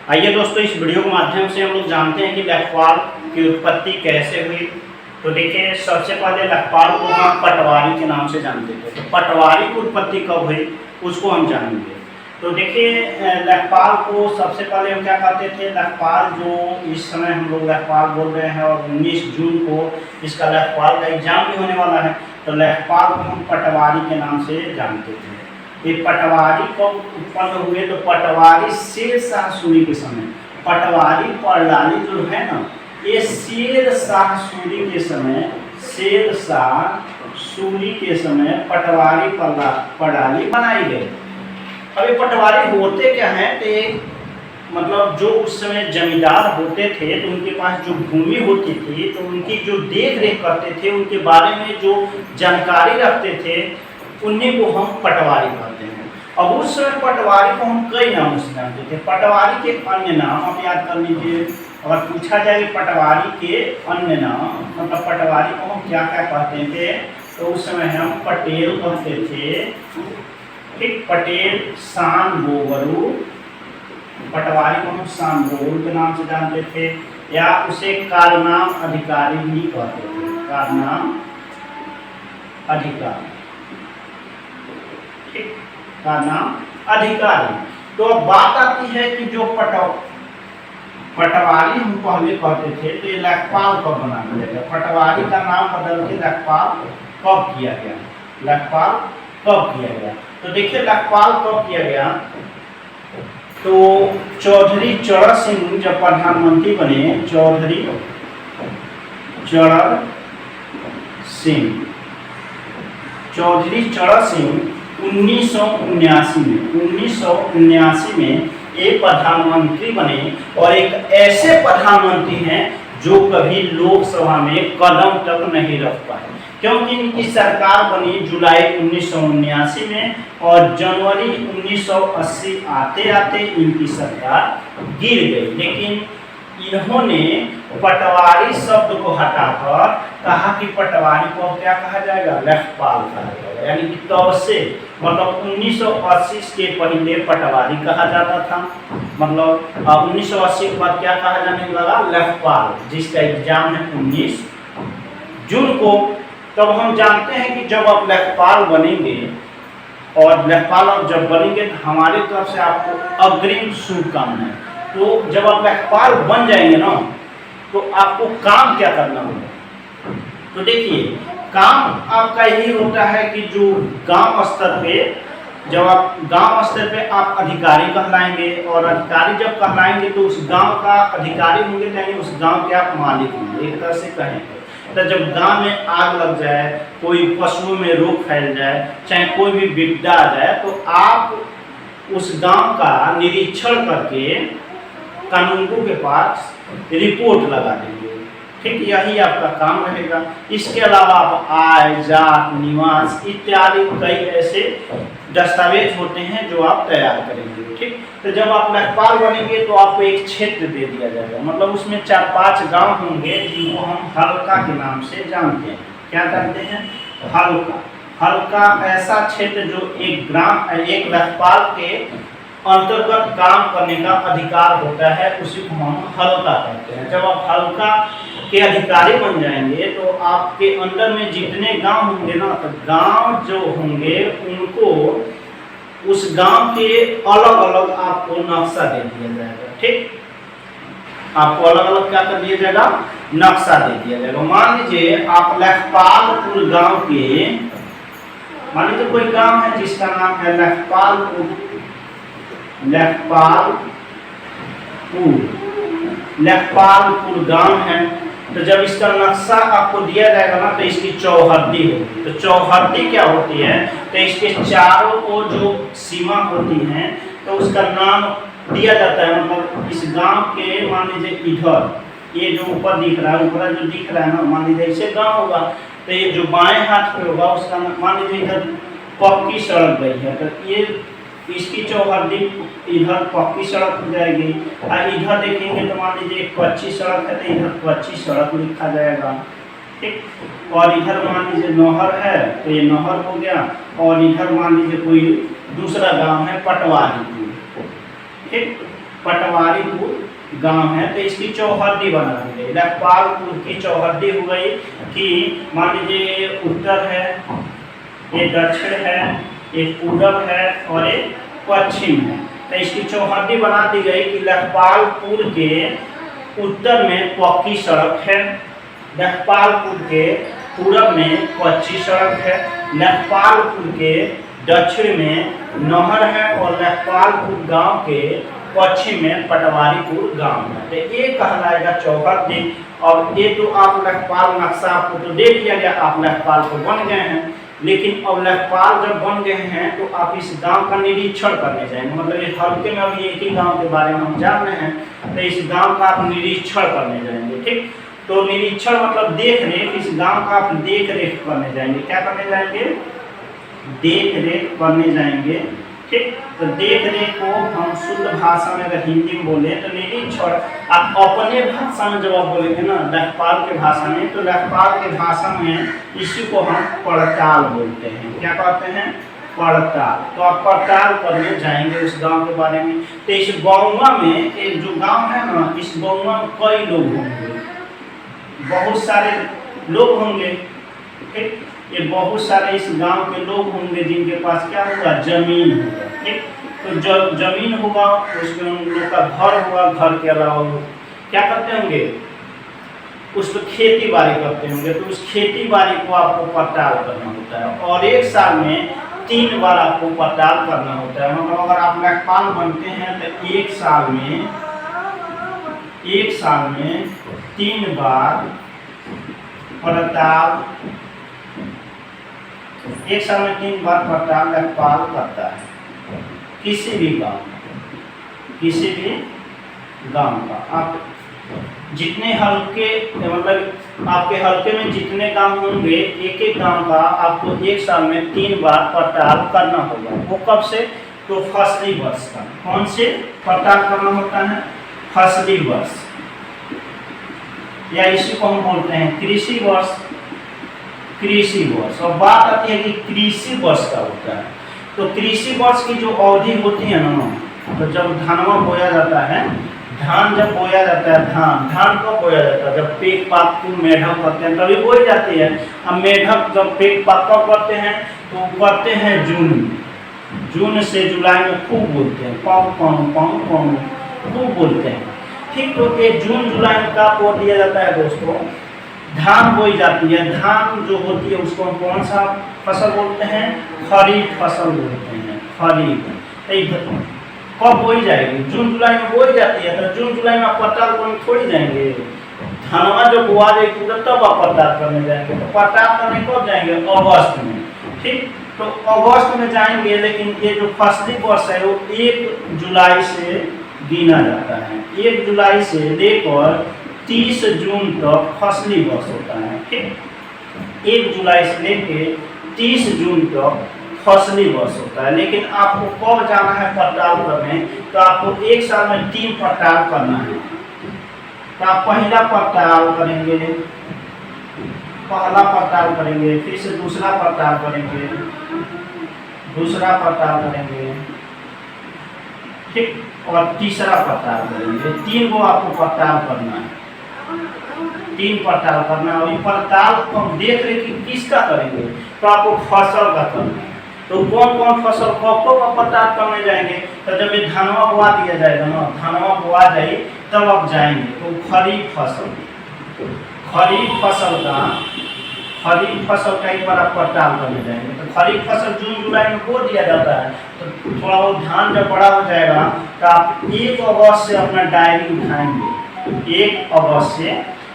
आइए दोस्तों, इस वीडियो के माध्यम से हम लोग जानते हैं कि लेखपाल की उत्पत्ति कैसे हुई। तो देखिए, सबसे पहले लेखपाल को हम पटवारी के नाम से जानते थे। तो पटवारी की उत्पत्ति कब हुई उसको हम जानेंगे। तो देखिए, लेखपाल को सबसे पहले हम क्या कहते थे, लेखपाल जो इस समय हम लोग लेखपाल बोल रहे हैं और 19 जून को इसका लेखपाल का एग्जाम भी होने वाला है। तो लेखपाल को हम पटवारी के नाम से जानते थे। ये पटवारी कब उत्पन्न हुए, तो पटवारी शेर शाह सूरी के समय, पटवारी प्रणाली जो है ना, ये शेर शाह सूरी के समय, शेर शाह सूरी के समय पटवारी प्रणाली बनाई गई। अब ये पटवारी होते क्या हैं, तो मतलब जो उस समय जमींदार होते थे तो उनके पास जो भूमि होती थी तो उनकी जो देख रेख करते थे, उनके बारे में जो जानकारी रखते थे, उन्हीं को हम पटवारी कहते हैं। अब उस समय पटवारी को हम कई नामों से जानते थे। पटवारी के अन्य नाम आप याद कर लीजिए। अगर पूछा जाए पटवारी के अन्य नाम, मतलब पटवारी को हम क्या क्या कहते थे, तो उस समय हम पटेल कहते थे, ठीक, पटेल, शान बोगरू, पटवारी को हम शान बोगरू के नाम से जानते थे, या उसे कारनाम अधिकारी भी कहते थे, कारनाम अधिकारी, का नाम अधिकारी। तो अब बात आती है कि जो पटवारी हम पहले कहते थे, तो ये लेखपाल कब बना दिया? पटवारी का नाम बदल के लेखपाल कब किया गया? लेखपाल कब किया गया? तो देखिए, लेखपाल कब किया गया, तो चौधरी चरण सिंह जब प्रधानमंत्री बने, चौधरी चरण सिंह 1979 में एक प्रधानमंत्री बने, और एक ऐसे प्रधानमंत्री हैं जो कभी लोकसभा में कदम तक नहीं रख पाए, क्योंकि इनकी सरकार बनी जुलाई 1979 में और जनवरी 1980 आते आते इनकी सरकार गिर गई। लेकिन इन्होंने पटवारी शब्द को हटाकर कहा कि पटवारी को क्या कहा जाएगा, लेखपाल कहा जाएगा। यानी कि तब से, मतलब 1980 के पहले पटवारी कहा जाता था, मतलब 1980 के बाद क्या कहा जाने लगा, लेखपाल, जिसका एग्जाम है 19 जून को। तब हम जानते हैं कि जब आप लेखपाल बनेंगे, और लेखपाल आप जब बनेंगे तो हमारे तरफ से आपको अग्रिम शुभकामनाएं। तो जब आप लेखपाल बन जाएंगे ना, तो आपको काम क्या करना होगा, तो देखिए, काम आपका यही होता है कि जो गांव स्तर पे, जब आप गांव स्तर पे आप अधिकारी कहलाएंगे, और अधिकारी जब कहलाएंगे तो उस गांव का अधिकारी होंगे, यानी उस गांव के आप मालिक होंगे, एक तरह से कहेंगे। तो जब गांव में आग लग जाए, कोई पशुओं में रोग फैल जाए, चाहे कोई भी विपदा आ जाए, तो आप उस गांव का निरीक्षण करके कानूनगो के पास रिपोर्ट लगा देंगे, ठीक, यही आपका काम रहेगा। इसके अलावा आप आय, जात, निवास इत्यादि कई ऐसे दस्तावेज होते हैं जो आप तैयार करेंगे, ठीक। तो जब आप लेखपाल बनेंगे तो आपको एक क्षेत्र दे दिया जाएगा, मतलब उसमें 4-5 गांव होंगे जिनको हम हल्का के नाम से जानते हैं। क्या जानते हैं? हल्का। हल्का ऐसा क्षेत्र जो एक लेखपाल के अंतर्गत काम करने का अधिकार होता है, उसी को हम हल्का कहते हैं। जब आप हल्का के अधिकारी बन जाएंगे तो आपके अंदर में जितने गांव होंगे ना, तो गांव जो होंगे उनको उस गांव के अलग अलग आपको नक्शा दे दिया जाएगा, ठीक। आपको अलग अलग क्या कर दिया जाएगा, नक्शा दे दिया जाएगा। मान लीजिए आप लेखपालपुर गांव के, मान लीजिए कोई गांव है जिसका नाम है लेखपालपुर गांव है। तो जब इसका नक्शा आपको दिया जाएगा ना, तो इसकी चौहद्दी होगी। तो चौहद्दी क्या होती है, तो इसके चारों ओर जो सीमा होती है, तो उसका नाम दिया जाता है। मतलब इस गांव के, मान लीजिए इधर, ये जो ऊपर दिख रहा है, ऊपर जो दिख रहा है ना, मान लीजिए इसे गांव होगा, तो ये जो बाएं हाथ पे होगा उसका, मान लीजिए इधर पक्की सड़क गई है, तो ये इसकी चौहद्दी इधर पक्की सड़क हो जाएगी, और इधर देखेंगे तो मान लीजिए कच्ची सड़क है, तो इधर कच्ची सड़क लिखा जाएगा, ठीक। और इधर मान लीजिए नहर है, तो ये नहर हो गया, और इधर मान लीजिए कोई दूसरा गांव है पटवारी, ठीक। पटवारीपुर गांव है, तो इसकी चौहद्दी बना दी गई। लेखपालपुर की चौहद्दी हो गई कि मान लीजिए उत्तर है, ये दक्षिण है, एक पूरब है और एक पश्चिम है, तो इसकी चौहद्दी बना दी गई कि लेखपालपुर के उत्तर में पक्की सड़क है, लेखपालपुर के पूरब में कच्ची सड़क है, लेखपालपुर के दक्षिण में नहर है और लेखपालपुर गांव के पश्चिम में पटवारीपुर गांव है। तो ये कहलाएगा चौहद्दी। और ये तो आप लेखपाल नक्शा आपको तो दे दिया गया, आप लेखपाल तो बन गए हैं, लेकिन अब लेखपाल जब बन गए हैं तो आप इस गांव का निरीक्षण करने जाएंगे। मतलब इस हल्के में अभी एक ही गांव के बारे में हम जान रहे हैं, तो इस गांव का आप निरीक्षण करने जाएंगे। ठीक, तो निरीक्षण मतलब देख रेख, इस गांव का आप देख रेख करने जाएंगे। क्या करने जाएंगे? देख रेख करने जाएंगे। ठीक, तो देख रेख को हम शुद्ध भाषा में अगर हिंदी में बोले तो निरीक्षण। आप अपने भाषा में जब आप बोलेंगे ना लेखपाल के भाषा में, तो लेखपाल के भाषा में इसी को हम पड़ताल बोलते हैं। क्या कहते हैं? पड़ताल। तो आप पड़ताल करने जाएंगे उस गांव के बारे में। तो इस गाँव में एक जो गांव है ना, इस गाँव में कई लोग होंगे, बहुत सारे लोग होंगे। ठीक, ये बहुत सारे इस गांव के लोग होंगे जिनके पास क्या होगा? जमीन होगा। ठीक, तो जब जमीन होगा उसमें उन लोग का घर होगा, घर के अलावा लोग क्या करते होंगे? उस पर खेती बाड़ी करते होंगे। तो उस खेती बाड़ी को आपको पड़ताल करना होता है और एक साल में 3 बार आपको पड़ताल करना होता है। मतलब अगर आप लेखपाल बनते हैं तो एक साल में 3 बार पड़ताल, एक साल में 3 बार पड़ताल लेखपाल करता है किसी भी गांव का। आप जितने हल्के, मतलब आपके हल्के में जितने गांव होंगे, एक एक गांव का आपको एक साल में 3 बार पड़ताल करना होगा। वो कब से? तो फसली वर्ष का। कौन से पड़ताल करना होता है? फसली वर्ष, या इसी को हम बोलते हैं कृषि वर्ष। कृषि वर्ष, और बात आती है कि कृषि वर्ष का होता है। तो कृषि वर्ष की जो अवधि होती है ना, तो जब धानवा बोया जाता है, धान जब बोया जाता है, धान कब बोया जाता है? जब पेक पाक को मेढक करते हैं तभी बोई जाती है। अब मेढक जब पेक पाक कब करते हैं? तो करते हैं जून से जुलाई में खूब बोलते हैं, पाँव पाँव पाँव पाँव खूब बोलते हैं। ठीक, तो ये जून जुलाई में का बो दिया जाता है दोस्तों? धान बोई जाती है। धान जो होती है उसको हम कौन सा फसल बोलते हैं? खरीफ फसल बोलते हैं। खरीफ कब बोई जाएगी? जून जुलाई में बोई जाती है। तो जून जुलाई में आप पड़ताल करने थोड़ी जाएंगे। धानवा जब बोआ जाएगी तब आप पड़ताल करने जाएंगे। तो पड़ताल करने कब जाएंगे? अगस्त में। ठीक, तो अगस्त में जाएंगे, लेकिन ये जो फसली वर्ष है वो 1 जुलाई से गिना जाता है। 1 जुलाई से लेकर 30 जून तक फसली वर्ष होता है। ठीक, 1 जुलाई से लेकर 30 जून तक फसली वर्ष होता है। लेकिन आपको कब जाना है पड़ताल करने? तो आपको एक साल में 3 पड़ताल करना है। तो आप पहला पड़ताल करेंगे, फिर से दूसरा पड़ताल करेंगे, ठीक, और तीसरा पड़ताल करेंगे। 3 को आपको पड़ताल करना है। 3 पड़ताल करना। और ये पड़ताल हम देख रहे कि किसका करेंगे? तो आपको फसल का करना है। तो कौन कौन फसल कब पड़ताल करने जाएंगे? तो जब ये धानवा बोआ दिया जाएगा ना, धानवा बोआ जाए तब आप जाएंगे। तो खरीफ फसल का एक बार आप पड़ताल करने जाएंगे। तो खरीफ फसल जून जुलाई में बो दिया जाता है। तो थोड़ा वो धान जब बड़ा हो जाएगा तो आप 1 अगस्त से अपना डायरी उठाएंगे। 1 अगस्त से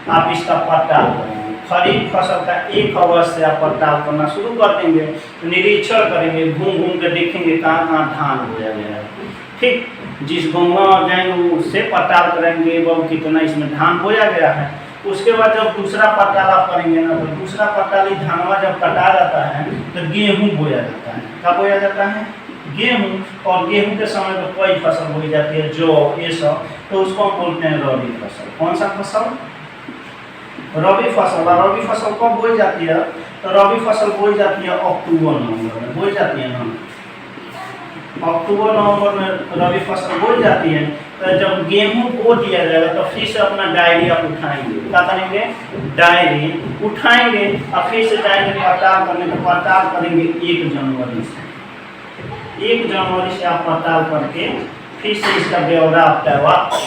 आप इसका पड़ताल करेंगे। खरीफ फसल का 1 अगस्त से आप पड़ताल करना शुरू कर देंगे। तो निरीक्षण करेंगे, घूम घूम कर देखेंगे कहाँ कहाँ धान बोया गया है। ठीक, जिस गाँव में जाएंगे उससे पड़ताल करेंगे वो कितना इसमें धान बोया गया है। उसके बाद जब दूसरा पड़ताल आप करेंगे ना, तो दूसरा पड़ताल धानवा जब कटा जाता है तो गेहूँ बोया जाता है। क्या बोया जाता है? गेहूँ। और गेहूँ के समय में कोई फसल बोई जाती है, जौ, ये सब, तो उसको हम बोलते हैं रबी फसल। कौन सा फसल? रबी फसल। और रबी फसल कब बोई जाती है? तो रबी फसल बोई जाती है अक्टूबर नवंबर में बोई जाती है ना। अक्टूबर नवंबर में रबी फसल बो जाती है, तो जब गेहूं बो दिया जाएगा तो फिर से अपना डायरी आप उठाएंगे, क्या करेंगे, डायरी उठाएंगे और फिर से जाएंगे पड़ताल करने, तो पड़ताल करेंगे 1 जनवरी से। 1 जनवरी से आप पड़ताल करके फिर से इसका ब्यौरा आप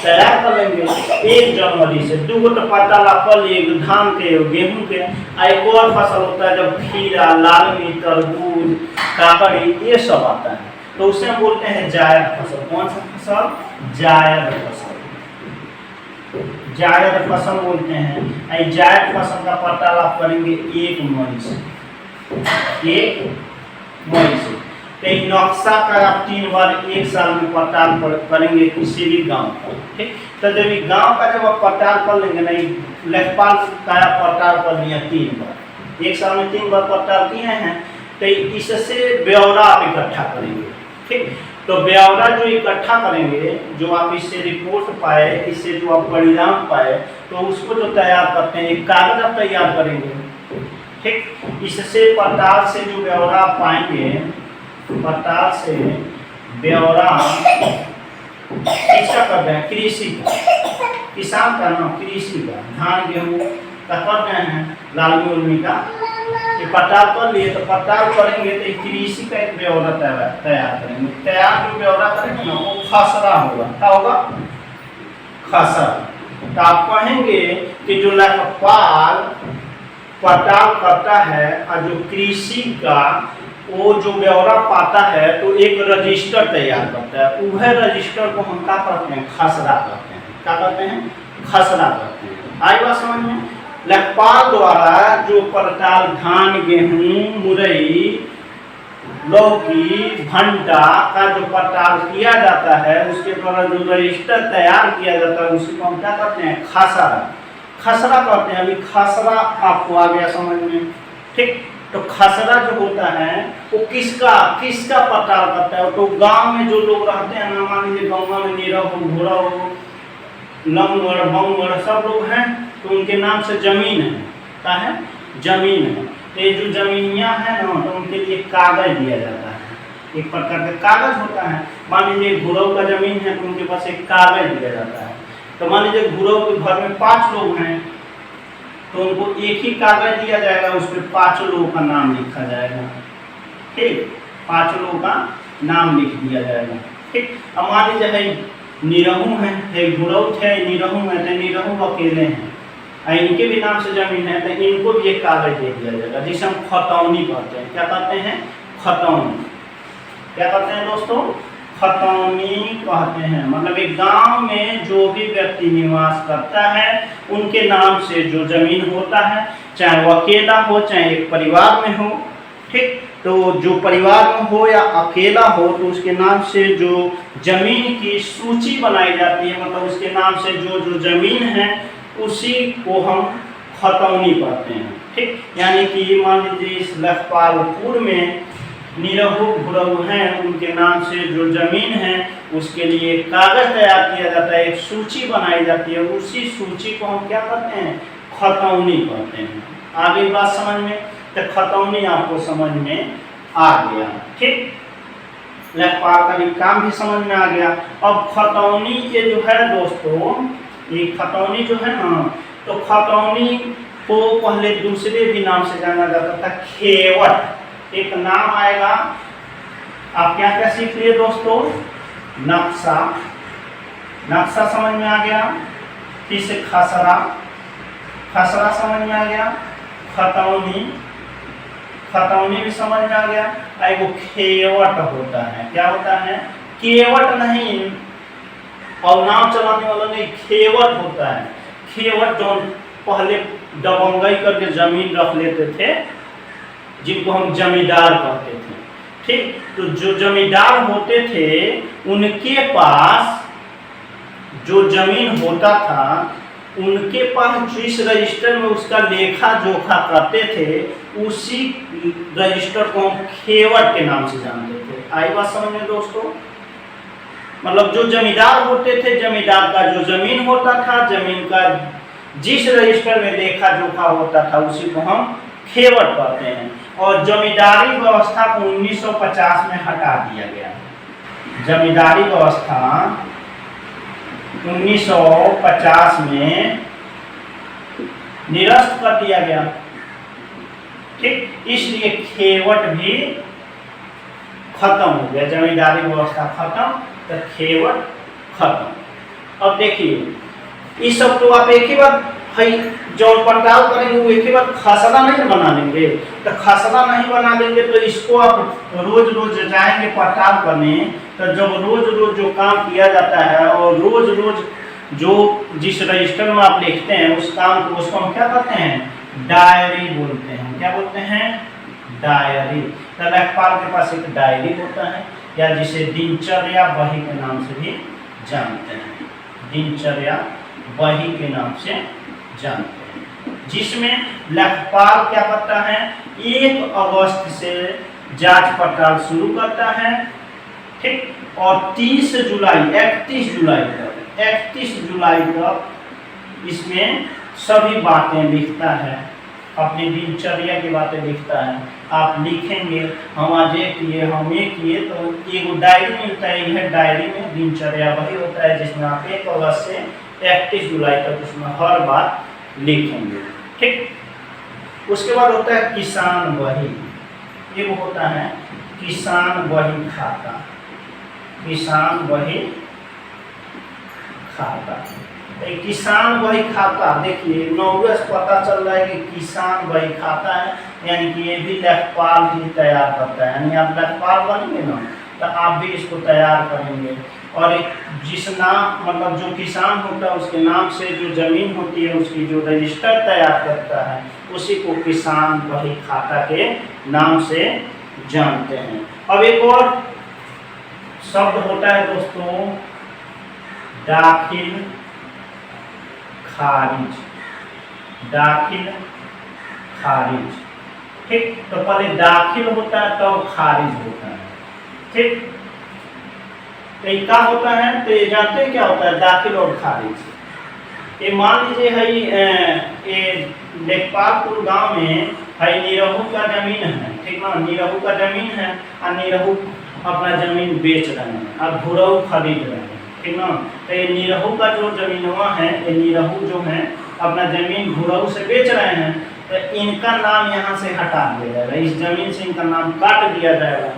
तैयार कर लेंगे। 1 जनवरी से 2 तो पड़ताल आप कर लिए, धान के, गेहूं के। एक और फसल होता है जब खीरा, लालमी, तरबूज, काकड़ी ये सब आता है, तो उसे हम बोलते हैं जायद फसल। कौन सा फसल, जायद फसल, जायद फसल बोलते हैं। जायद फसल का पड़ताल आप करेंगे 1 मई से, 1 मई से। तो नक्शा का आप 3 बार 1 साल में पड़ताल करेंगे किसी भी गांव का, ठीक। तो जब गांव का जब आप पड़ताल कर लेंगे ना, लेखपाल का पड़ताल कर लिया 3 बार, 1 साल में 3 बार पड़ताल किए हैं, तो इससे ब्यौरा आप इकट्ठा करेंगे, ठीक। तो ब्यौरा जो इकट्ठा करेंगे, जो आप इससे रिपोर्ट पाए, इससे जो आप परिणाम पाए, तो उसको जो तैयार करते हैं एक कागज आप तैयार करेंगे, ठीक। इससे पड़ताल से जो ब्यौरा पाएंगे, पड़ताल से ब्यौरा किसका कर रहे हैं, कृषि का, किसान का ना, कृषि का, धान गेहूँ का कर रहे हैं, लालमी उलमी का पड़ताल कर लिए। तो पड़ताल करेंगे तो कृषि का एक ब्यौरा तैयार करेंगे। तैयार जो ब्यौरा करेंगे ना, वो खसरा होगा। क्या होगा, खसरा। तो आप कहेंगे कि जो लेखपाल पड़ताल करता है और जो कृषि का वो जो ब्यौरा पाता है, तो एक रजिस्टर तैयार करता है। वह रजिस्टर को हम क्या करते हैं, खसरा करते हैं। क्या करते हैं, खसरा करते हैं। आई बात समझ में। लेखपाल द्वारा जो पड़ताल धान, गेहूं, मुरई, लौकी, भंटा का जो पड़ताल किया जाता है, उसके द्वारा जो रजिस्टर तैयार किया जाता है, उसी को हम क्या करते हैं, खसरा, खसरा करते हैं। अभी खसरा आपको आ गया समझ में, ठीक। तो खसरा जो होता है वो किसका पड़ताल करता है, तो गांव में जो लोग रहते हैं ना, मान लीजिए गाँव में नीरा हो, घोड़ा हो, लंगड़, बंगड़ सब लोग हैं, तो उनके नाम से जमीन है, क्या है, जमीन है। तो ये जो जमीनियाँ हैं ना, तो उनके लिए कागज दिया जाता है, एक प्रकार का कागज होता है। मान लीजिए घुरव का जमीन है, तो उनके पास एक कागज दिया जाता है। तो मान लीजिए घुरव के घर में 5 लोग हैं, तो उनको एक ही कागज दिया जाएगा, उसमें 5 लोगों का नाम लिखा जाएगा, ठीक। 5 लोगों का नाम लिख दिया जाएगा, ठीक। अब मान लीजिए निरहू है, घुरव थे, निरहू है, तो निरहू अकेले हैं, इनके भी नाम से जमीन है, तो इनको भी एक कागज दे दिया जाएगा, जिसे हम खतौनी कहते हैं। क्या कहते हैं, खतौनी। क्या कहते हैं दोस्तों, खतौनी कहते हैं। मतलब एक गांव में जो भी व्यक्ति निवास करता है, उनके नाम से जो जमीन होता है, चाहे वो अकेला हो चाहे एक परिवार में हो, ठीक। तो जो परिवार में हो या अकेला हो, तो उसके नाम से जो जमीन की सूची बनाई जाती है, मतलब उसके नाम से जो जो जमीन है, उसी को हम खतौनी कहते हैं, ठीक। यानी कि मान लीजिए इस लेखपालपुर में निरहू घुरहू हैं, उनके नाम से जो जमीन है उसके लिए कागज तैयार किया जाता है, एक सूची बनाई जाती है, उसी सूची को हम क्या कहते हैं, खतौनी कहते हैं। आगे बात समझ में, तो खतौनी आपको समझ में आ गया, ठीक। लेखपाल का भी काम भी समझ में आ गया। अब खतौनी के जो है दोस्तों, ये खतौनी जो है ना, तो खतौनी को पहले दूसरे भी नाम से जाना जाता था, खेवट। एक नाम आएगा, आप क्या क्या सीख लिए दोस्तों, नक्शा, नक्शा समझ में आ गया, फिर से खसरा, खसरा समझ में आ गया, खतौनी, खतौनी भी समझ में आ गया। एगो खेवट होता है, क्या होता है, केवट नहीं, और नाव चलाने वाला नहीं, खेवट होता है। खेवट जो पहले दबंगई करके जमीन रख लेते थे, जिनको हम जमींदार कहते थे, ठीक। तो जो जमींदार होते थे, उनके पास जो जमीन होता था, उनके पास जिस रजिस्टर में उसका लेखा जोखा करते थे, उसी रजिस्टर को हम खेवट के नाम से जानते थे। आई बात समझ में दोस्तों। मतलब जो जमींदार होते थे, जमींदार का जो जमीन होता था, जमीन का जिस रजिस्टर में लेखा जोखा होता था, उसी को हम खेवट कहते हैं। और जमींदारी व्यवस्था को 1950 में हटा दिया गया। जमींदारी व्यवस्था 1950 में निरस्त कर दिया गया। ठीक, इसलिए खेवट भी खत्म हो गया। जमींदारी व्यवस्था खत्म तो खेवट खत्म। अब देखिए इस सब तो आप एक ही बार जो पड़ताल करेंगे वो एक ही बार खसरा नहीं बना लेंगे। तो खसरा नहीं बना लेंगे तो इसको आप रोज रोज जाएंगे पड़ताल करने, तो जब रोज रोज जो काम किया जाता है और रोज रोज जो जिस रजिस्टर में आप लिखते हैं उस काम को, उसको हम क्या कहते हैं, डायरी बोलते हैं। क्या बोलते हैं, डायरी। तो लेखपाल के पास एक डायरी होता है, या जिसे दिनचर्या बही के नाम से भी जानते हैं। दिनचर्या बही के नाम से जानते हैं, जिसमें लेखपाल क्या करता है, 1 अगस्त से जांच पड़ताल शुरू करता है। ठीक, और 31 जुलाई तक इसमें सभी बातें लिखता है, अपनी दिनचर्या की बातें लिखता है। आप लिखेंगे हम आज ये किए, हम ये किए, तो एक डायरी मिलता है। यह डायरी में दिनचर्या वही होता है जिसमें आप 1 अगस्त से 31 जुलाई तक उसमें हर बात लिखेंगे। ठीक, उसके बाद होता है किसान बही। ये वो होता है किसान बही खाता। किसान बही खाता, किसान बही खाता देखिए 9वें से पता चल रहा है कि किसान बही खाता है, यानी कि ये भी लेखपाल ही तैयार करता है। यानी आप लेखपाल बनेंगे ना तो आप भी इसको तैयार करेंगे। और जिस नाम मतलब जो किसान होता है उसके नाम से जो जमीन होती है उसकी जो रजिस्टर तैयार करता है उसी को किसान बही खाता के नाम से जानते हैं। अब एक और शब्द होता है दोस्तों, दाखिल खारिज। दाखिल खारिज। ठीक, तो पहले दाखिल होता है तब तो खारिज होता है। ठीक, तो ये क्या होता है, तो ये जानते हैं क्या होता है दाखिल और खारिज। ये मान लीजिए है ये लेखपालपुर गांव में है निरहू का जमीन है। ठीक ना, निरहू का जमीन है और निरहू अपना जमीन बेच रहे हैं और भुरऊ खरीद रहे हैं। ठीक ना, तो ये निरहू का जो जमीनवा है, ये निरहू जो है अपना जमीन भुरऊ से बेच रहे हैं, तो इनका नाम यहाँ से हटा दिया जाएगा। इस जमीन से इनका नाम काट दिया जाएगा।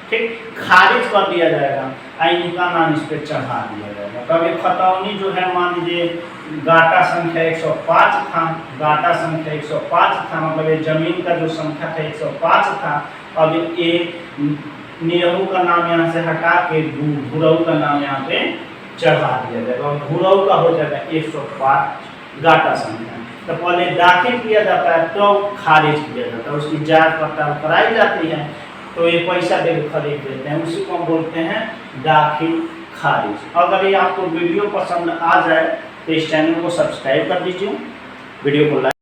ठीक, खारिज कर दिया जाएगा और इनका नाम इस पर चढ़ा दिया जाएगा। तो अभी खतौनी जो है मान लीजिए गाटा संख्या 105 था, गाटा संख्या 105 था, मतलब ये जमीन का जो संख्या था 105 था। अब ये निरहू का नाम यहाँ से हटा के भुरऊ का नाम यहाँ पे चढ़ा दिया जाएगा और भुरऊ का हो जाएगा 105 गाटा संख्या। तो पहले दाखिल किया जाता है तो खारिज किया जाता है, उसकी जांच पड़ताल कराई जाती है, तो ये पैसा देकर खरीद लेते हैं, उसी को हम बोलते हैं दाखिल खारिज। अगर ये आपको वीडियो पसंद आ जाए तो इस चैनल को सब्सक्राइब कर दीजिए, वीडियो को लाइक